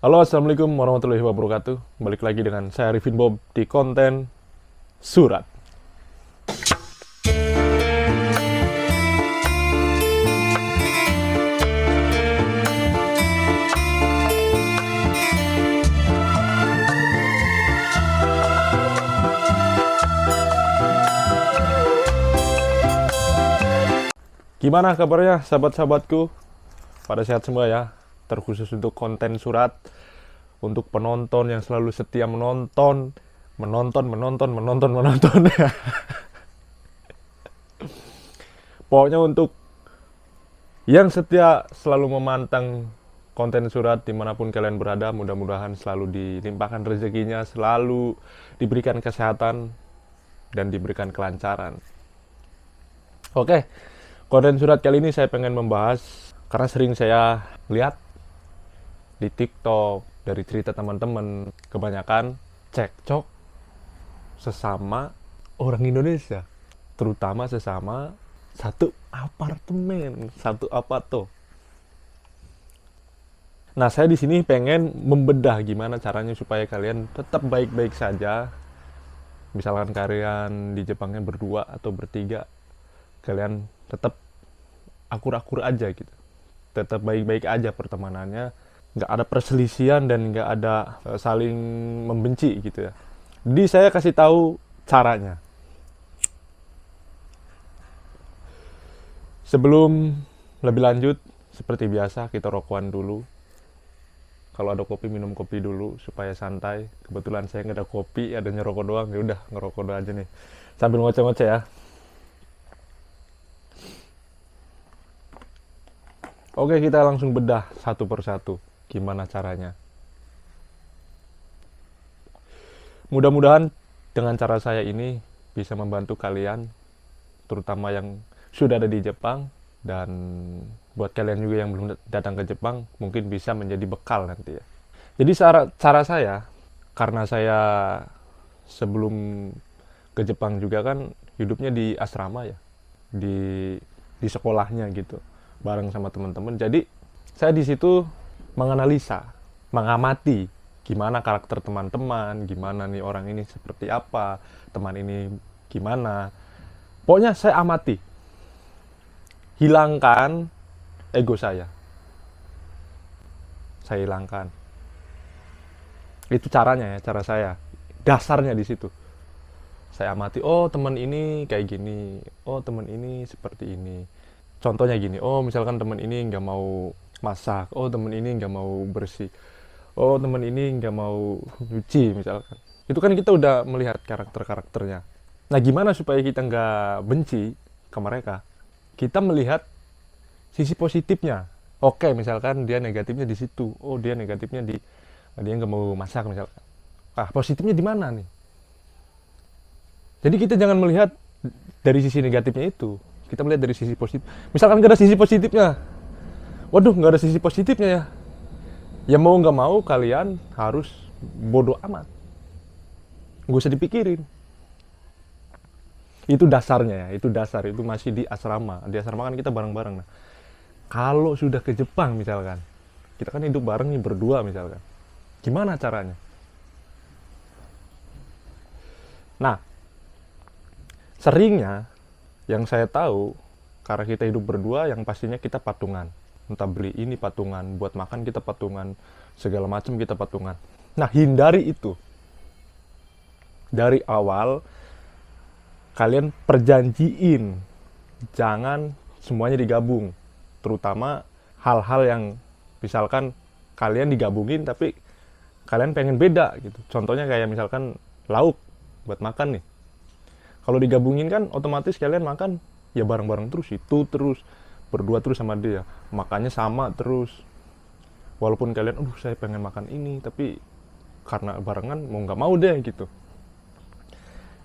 Halo, assalamualaikum warahmatullahi wabarakatuh. Balik lagi dengan saya Arifin Bob di konten surat. Gimana kabarnya sahabat-sahabatku? Pada sehat semua ya. Terkhusus untuk konten surat, untuk penonton yang selalu setia menonton. Pokoknya untuk yang setia selalu memantang konten surat dimanapun kalian berada, mudah-mudahan selalu dilimpahkan rezekinya, selalu diberikan kesehatan dan diberikan kelancaran. Oke, konten surat kali ini saya pengen membahas karena sering saya lihat di TikTok dari cerita teman-teman, kebanyakan cekcok sesama orang Indonesia, terutama sesama satu apartemen, satu apato. Nah, saya di sini pengen membedah gimana caranya supaya kalian tetap baik-baik saja. Misalkan kalian di Jepangnya berdua atau bertiga, kalian tetap akur-akur aja gitu. Tetap baik-baik aja pertemanannya, nggak ada perselisihan dan nggak ada saling membenci gitu ya. Jadi saya kasih tahu caranya. Sebelum lebih lanjut, seperti biasa kita rokokan dulu. Kalau ada kopi, minum kopi dulu supaya santai. Kebetulan saya nggak ada kopi, adanya rokok doang. Ya udah, ngerokok doang aja nih. Sambil ngoceh-ngoceh ya. Oke, kita langsung bedah satu persatu. Gimana caranya? Mudah-mudahan dengan cara saya ini bisa membantu kalian, terutama yang sudah ada di Jepang, dan buat kalian juga yang belum datang ke Jepang, mungkin bisa menjadi bekal nanti ya. Jadi cara saya, karena saya sebelum ke Jepang juga kan hidupnya di asrama ya, di sekolahnya gitu, bareng sama teman-teman. Jadi saya di situ menganalisa, mengamati gimana karakter teman-teman, gimana nih orang ini seperti apa, teman ini gimana. Pokoknya saya amati, hilangkan ego saya hilangkan. Itu caranya ya, cara saya. Dasarnya di situ. Saya amati, oh teman ini kayak gini, oh teman ini seperti ini. Contohnya gini, oh misalkan teman ini nggak mau masak, oh teman ini nggak mau bersih, oh teman ini nggak mau nyuci misalkan. Itu kan kita udah melihat karakter-karakternya. Nah, gimana supaya kita nggak benci ke mereka? Kita melihat sisi positifnya. Oke, misalkan dia negatifnya di situ. Oh, dia negatifnya dia nggak mau masak misalkan. Ah, positifnya di mana nih? Jadi kita jangan melihat dari sisi negatifnya itu. Kita melihat dari sisi positif. Misalkan nggak ada sisi positifnya. Waduh, nggak ada sisi positifnya ya. Ya mau nggak mau kalian harus bodoh amat. Nggak usah dipikirin. Itu dasarnya ya, itu dasar, itu masih di asrama. Di asrama kan kita bareng-bareng. Nah, kalau sudah ke Jepang misalkan, kita kan hidup bareng nih berdua misalkan. Gimana caranya? Nah, seringnya yang saya tahu, karena kita hidup berdua, yang pastinya kita patungan. Entah beli ini patungan, buat makan kita patungan, segala macam kita patungan. Nah, hindari itu. Dari awal, kalian perjanjiin. Jangan semuanya digabung. Terutama hal-hal yang misalkan kalian digabungin, tapi kalian pengen beda gitu. Contohnya kayak misalkan lauk buat makan nih. Kalau digabungin kan otomatis kalian makan ya bareng-bareng terus, itu terus berdua terus sama dia, makannya sama terus. Walaupun kalian, saya pengen makan ini, tapi karena barengan mau nggak mau deh gitu.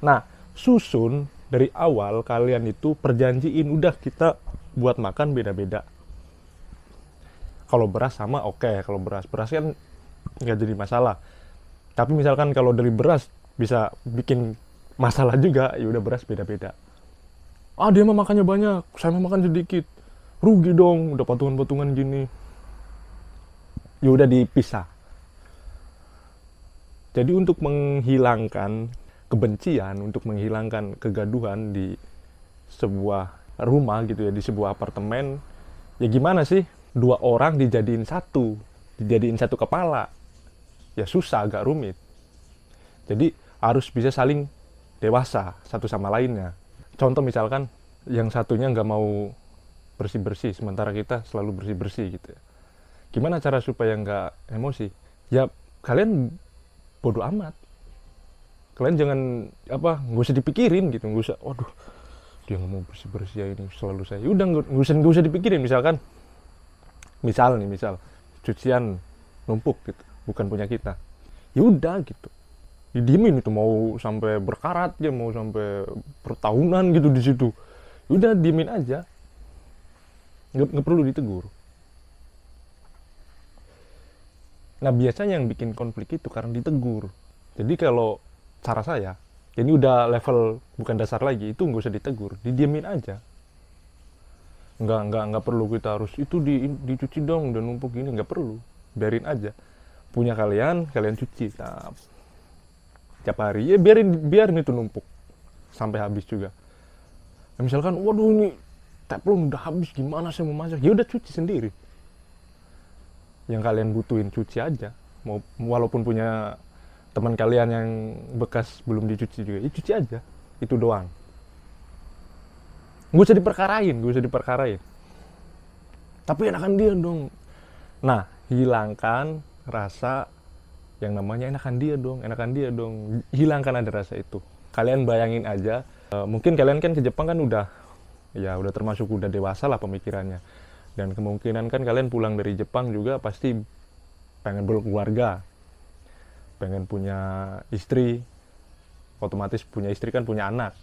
Nah, susun dari awal kalian itu perjanjiin, udah kita buat makan beda-beda. Kalau beras sama oke, kalau beras kan nggak jadi masalah. Tapi misalkan kalau dari beras bisa bikin masalah juga, ya udah beras beda-beda. Ah, dia mah makannya banyak, saya mah makan sedikit. Rugi dong, udah patungan-patungan gini. Ya udah dipisah. Jadi untuk menghilangkan kebencian, untuk menghilangkan kegaduhan di sebuah rumah gitu ya, di sebuah apartemen, ya gimana sih? Dua orang dijadiin satu kepala. Ya susah, agak rumit. Jadi harus bisa saling dewasa satu sama lainnya. Contoh misalkan yang satunya nggak mau bersih-bersih, sementara kita selalu bersih-bersih gitu ya. Gimana cara supaya nggak emosi? Ya kalian bodoh amat. Kalian jangan nggak usah dipikirin gitu, nggak usah. Waduh, dia nggak mau bersih-bersih ya, ini selalu saya. Udah nggak usah dipikirin. Misalkan, misal cucian numpuk gitu, bukan punya kita. Ya udah gitu. Didiemin itu, mau sampai berkarat ya, mau sampai bertahunan gitu di situ. Udah diemin aja, nggak perlu ditegur. Nah biasanya yang bikin konflik itu karena ditegur. Jadi kalau cara saya, ini udah level bukan dasar lagi, itu nggak usah ditegur, didiemin aja. Nggak perlu kita harus itu dicuci dong, udah numpuk gini, nggak perlu, biarin aja. Punya kalian cuci tiap hari, ya biarin itu numpuk sampai habis juga. Nah, misalkan waduh ini teflon udah habis, gimana saya mau masak, ya udah cuci sendiri. Yang kalian butuhin cuci aja, walaupun punya teman kalian yang bekas belum dicuci juga, ya cuci aja, itu doang. Gak usah diperkarain, tapi enakan dia dong. Nah, hilangkan rasa yang namanya enakan dia dong, hilangkan ada rasa itu. Kalian bayangin aja, mungkin kalian kan ke Jepang kan udah termasuk udah dewasa lah pemikirannya, dan kemungkinan kan kalian pulang dari Jepang juga pasti pengen berkeluarga, pengen punya istri, otomatis punya istri kan punya anak.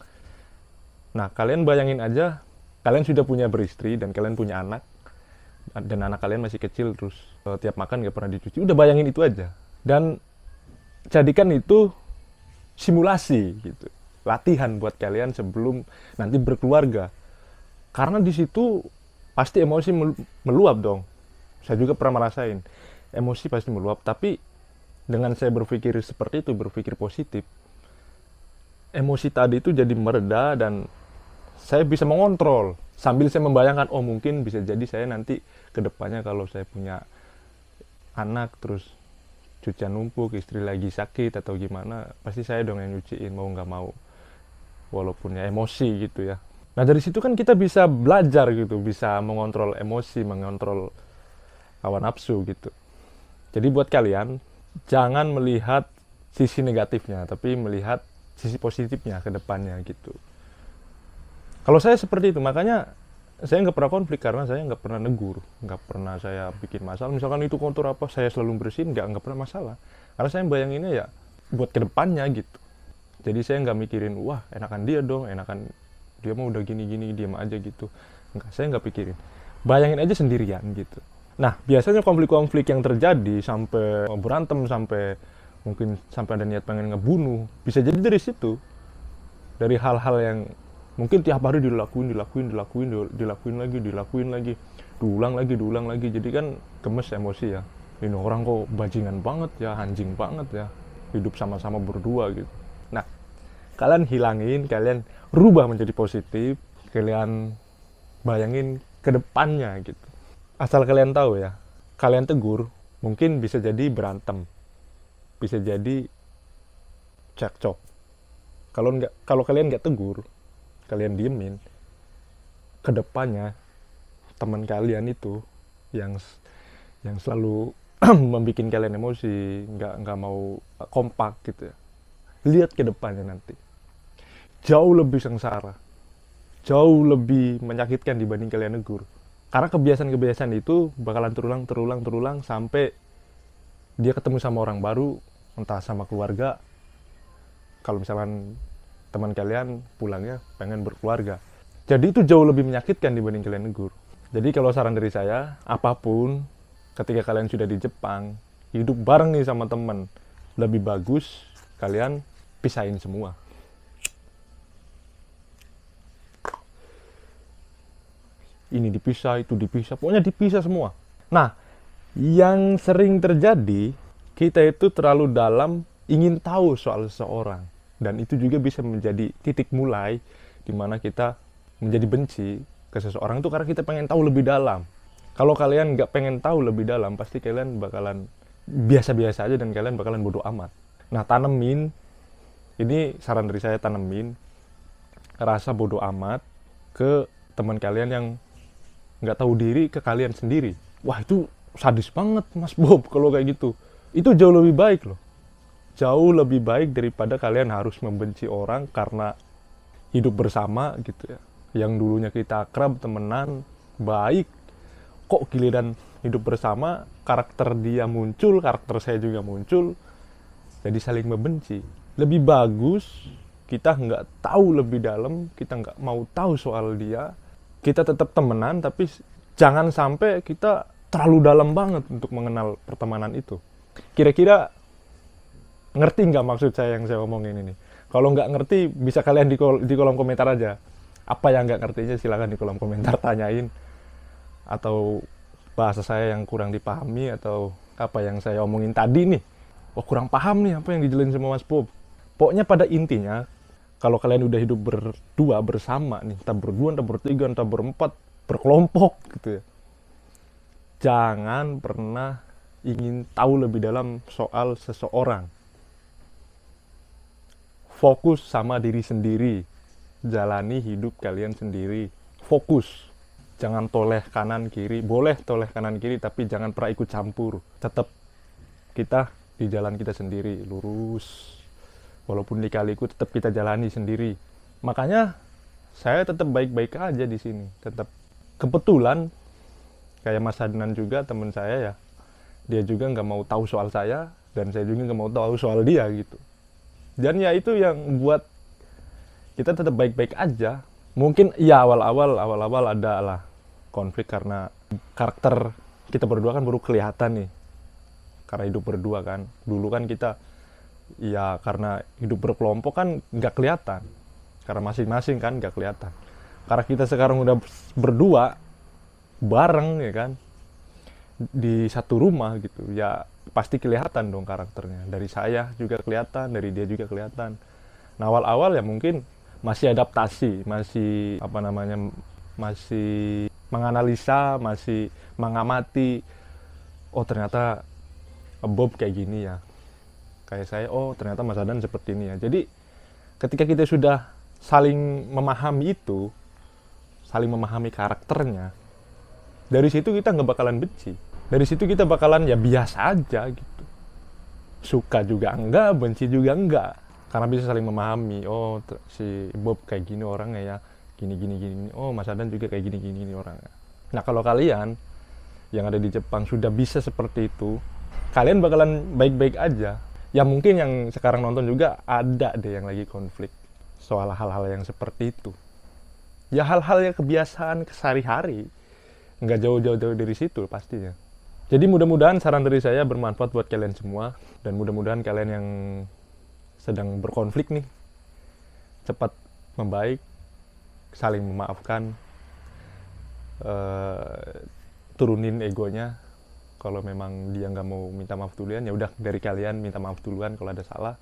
Nah kalian bayangin aja, kalian sudah punya beristri dan kalian punya anak, dan anak kalian masih kecil, terus tiap makan gak pernah dicuci. Udah bayangin itu aja, dan jadikan itu simulasi gitu, latihan buat kalian sebelum nanti berkeluarga. Karena di situ pasti emosi meluap dong. Saya juga pernah merasain emosi pasti meluap, tapi dengan saya berpikir seperti itu, berpikir positif, emosi tadi itu jadi mereda dan saya bisa mengontrol sambil saya membayangkan, oh mungkin bisa jadi saya nanti kedepannya kalau saya punya anak terus cucian numpuk, istri lagi sakit atau gimana, pasti saya dong yang nyuciin, mau nggak mau, walaupun ya emosi gitu ya. Nah dari situ kan kita bisa belajar gitu, bisa mengontrol emosi, mengontrol hawa nafsu gitu. Jadi buat kalian, jangan melihat sisi negatifnya, tapi melihat sisi positifnya ke depannya gitu. Kalau saya seperti itu, makanya saya nggak pernah konflik karena saya nggak pernah negur, nggak pernah saya bikin masalah. Misalkan itu kotor apa, saya selalu bersihin, nggak pernah masalah. Karena saya bayanginnya ya buat ke depannya gitu. Jadi saya nggak mikirin, wah enakan dia dong, enakan dia mau udah gini-gini, diam aja gitu. Enggak, saya nggak pikirin. Bayangin aja sendirian gitu. Nah, biasanya konflik-konflik yang terjadi sampai berantem, sampai mungkin sampai ada niat pengen ngebunuh, bisa jadi dari situ. Dari hal-hal yang mungkin tiap hari dilakuin lagi, diulang lagi. Jadi kan gemes emosi ya. Ini orang kok bajingan banget ya, anjing banget ya. Hidup sama-sama berdua gitu. Nah, kalian hilangin, kalian rubah menjadi positif, kalian bayangin ke depannya gitu. Asal kalian tahu ya, kalian tegur, mungkin bisa jadi berantem, bisa jadi cekcok. Kalau kalian nggak tegur, kalian diemin, ke depannya teman kalian itu yang selalu membuat kalian emosi, nggak mau kompak gitu ya. Lihat ke depannya nanti, jauh lebih sengsara, jauh lebih menyakitkan dibanding kalian negur. Karena kebiasaan-kebiasaan itu bakalan terulang sampai dia ketemu sama orang baru, entah sama keluarga. Kalau misalkan teman kalian pulangnya pengen berkeluarga. Jadi itu jauh lebih menyakitkan dibanding kalian negur. Jadi kalau saran dari saya, apapun ketika kalian sudah di Jepang, hidup bareng nih sama teman, lebih bagus kalian pisahin semua. Ini dipisah, itu dipisah, pokoknya dipisah semua. Nah, yang sering terjadi, kita itu terlalu dalam ingin tahu soal seseorang, dan itu juga bisa menjadi titik mulai di mana kita menjadi benci ke seseorang itu karena kita pengen tahu lebih dalam. Kalau kalian nggak pengen tahu lebih dalam, pasti kalian bakalan biasa-biasa aja dan kalian bakalan bodoh amat. Nah, tanemin, ini saran dari saya, tanemin rasa bodoh amat ke teman kalian yang nggak tahu diri ke kalian sendiri. Wah, itu sadis banget Mas Bob kalau kayak gitu. Itu jauh lebih baik loh. Jauh lebih baik daripada kalian harus membenci orang karena hidup bersama gitu ya. Yang dulunya kita akrab, temenan, baik. Kok giliran hidup bersama, karakter dia muncul, karakter saya juga muncul. Jadi saling membenci. Lebih bagus kita nggak tahu lebih dalam, kita nggak mau tahu soal dia. Kita tetap temenan, tapi jangan sampai kita terlalu dalam banget untuk mengenal pertemanan itu. Kira-kira ngerti nggak maksud saya yang saya omongin ini? Kalau nggak ngerti, bisa kalian di kolom komentar aja. Apa yang nggak ngertinya silahkan di kolom komentar tanyain. Atau bahasa saya yang kurang dipahami, atau apa yang saya omongin tadi nih. Wah, kurang paham nih apa yang dijelasin sama Mas Bob. Pokoknya pada intinya, kalau kalian udah hidup berdua, bersama nih, entah berdua, entah bertiga, entah berempat, berkelompok gitu ya. Jangan pernah ingin tahu lebih dalam soal seseorang. Fokus sama diri sendiri. Jalani hidup kalian sendiri. Fokus. Jangan toleh kanan kiri. Boleh toleh kanan kiri, tapi jangan pernah ikut campur. Tetap kita di jalan kita sendiri, lurus. Walaupun lika-liku tetap kita jalani sendiri. Makanya saya tetap baik-baik aja di sini. Tetap kebetulan kayak Mas Adnan juga, teman saya ya. Dia juga nggak mau tahu soal saya, dan saya juga nggak mau tahu soal dia gitu. Dan ya itu yang buat kita tetap baik-baik aja. Mungkin ya awal-awal ada lah konflik karena karakter kita berdua kan baru kelihatan nih. Karena hidup berdua kan. Dulu kan kita ya karena hidup berkelompok kan nggak kelihatan. Karena masing-masing kan nggak kelihatan. Karena kita sekarang udah berdua bareng ya kan, di satu rumah gitu, ya pasti kelihatan dong karakternya. Dari saya juga kelihatan, dari dia juga kelihatan. Nah, awal-awal ya mungkin masih adaptasi, masih masih menganalisa, masih mengamati. Oh, ternyata Bob kayak gini ya. Kayak saya, oh ternyata Mas Adan seperti ini ya. Jadi ketika kita sudah saling memahami itu, saling memahami karakternya, dari situ kita nggak bakalan benci. Dari situ kita bakalan ya biasa aja gitu. Suka juga enggak, benci juga enggak. Karena bisa saling memahami. Oh, si Bob kayak gini orangnya ya. Gini. Oh, Mas Adan juga kayak gini orangnya. Nah, kalau kalian yang ada di Jepang sudah bisa seperti itu, kalian bakalan baik-baik aja. Ya mungkin yang sekarang nonton juga ada deh yang lagi konflik soal hal-hal yang seperti itu. Ya hal-hal yang kebiasaan sehari-hari. Nggak jauh-jauh dari situ pastinya. Jadi mudah-mudahan saran dari saya bermanfaat buat kalian semua, dan mudah-mudahan kalian yang sedang berkonflik nih cepat membaik, saling memaafkan, turunin egonya. Kalau memang dia nggak mau minta maaf duluan, ya udah dari kalian minta maaf duluan kalau ada salah,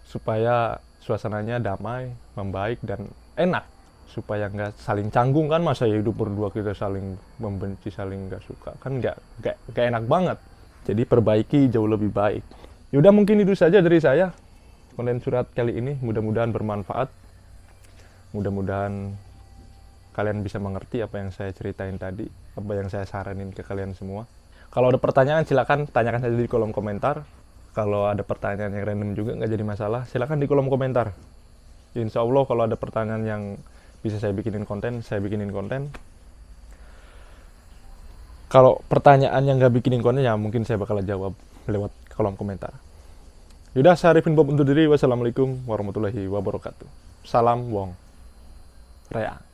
supaya suasananya damai, membaik dan enak. Supaya nggak saling canggung kan, masa hidup berdua kita saling membenci, saling nggak suka kan, nggak enak banget. Jadi perbaiki jauh lebih baik. Yaudah, mungkin itu saja dari saya konten surat kali ini. Mudah-mudahan bermanfaat, mudah-mudahan kalian bisa mengerti apa yang saya ceritain tadi, apa yang saya saranin ke kalian semua. Kalau ada pertanyaan silakan tanyakan saja di kolom komentar. Kalau ada pertanyaan yang random juga nggak jadi masalah, silakan di kolom komentar. Insya Allah kalau ada pertanyaan yang bisa saya bikinin konten, saya bikinin konten. Kalau pertanyaan yang nggak bikinin konten, ya mungkin saya bakal jawab lewat kolom komentar. Yaudah, saya Arifin Bob undur diri. Wassalamualaikum warahmatullahi wabarakatuh. Salam Wong Rea.